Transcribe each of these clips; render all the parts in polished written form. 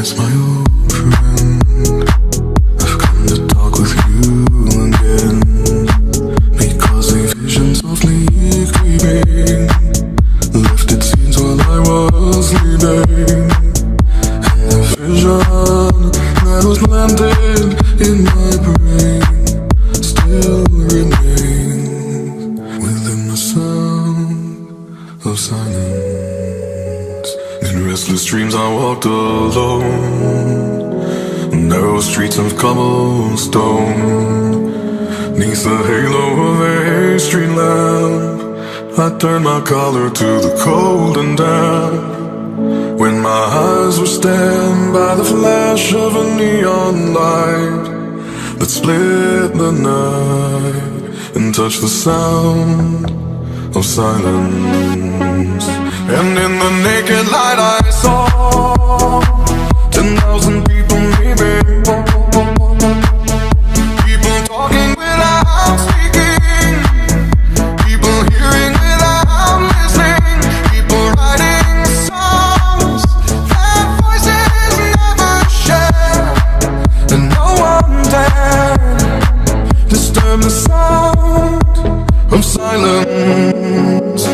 miss my old friend. I've come to talk with you again, because a vision softly creeping left its scenes while I was sleeping. And the vision that was planted in my brain still remains within the sound of silence. In restless dreams I walked alone, narrow streets of cobblestone. Neath the halo of a street lamp, I turned my collar to the cold and damp. When my eyes were stabbed by the flash of a neon light that split the night and touched the sound of silence. And in the naked light I saw 10,000 people, maybe people talking without speaking, people hearing without listening, people writing songs that voices never share, and no one dared disturb the sound of silence.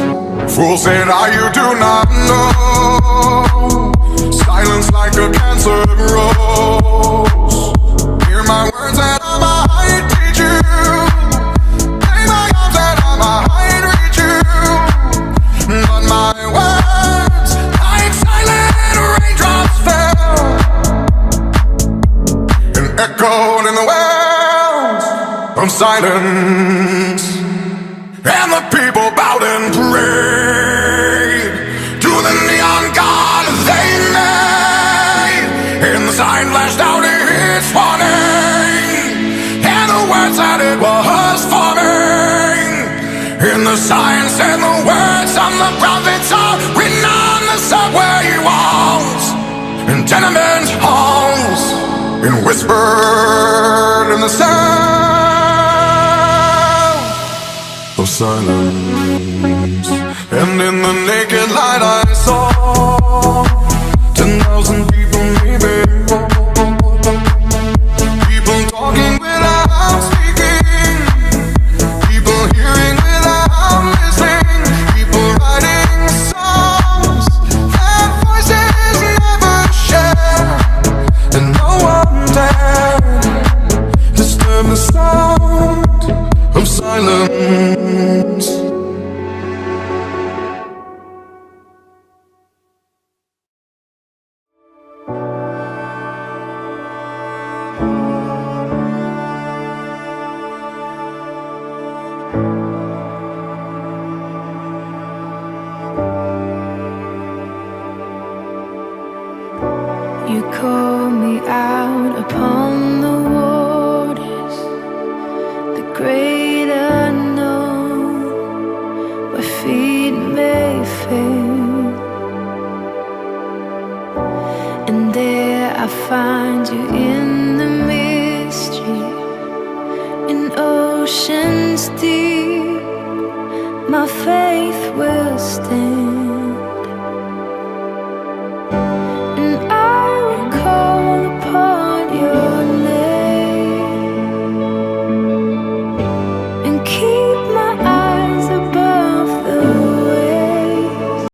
Fools say that you do not know, silence like a cancer grows. Hear my words and I might teach you, play my arms and I might reach you, but my words like silent raindrops fell and echoed in the wells of silence. And the people bowed and prayed to the neon god they made. And the sign flashed out its warning, and the words that it was forming. And the sign said the words of the prophets are written on the subway walls and tenement halls, and whispered in the sound of silence. And in the naked light I saw 10,000 people, maybe people talking without speaking, people hearing without listening, people writing songs that voices never share, and no one dared disturb the sound of silence. You call me out upon the waters, the great unknown, where feet may fail, and there I find you in the mystery, in oceans deep. My faith will stand.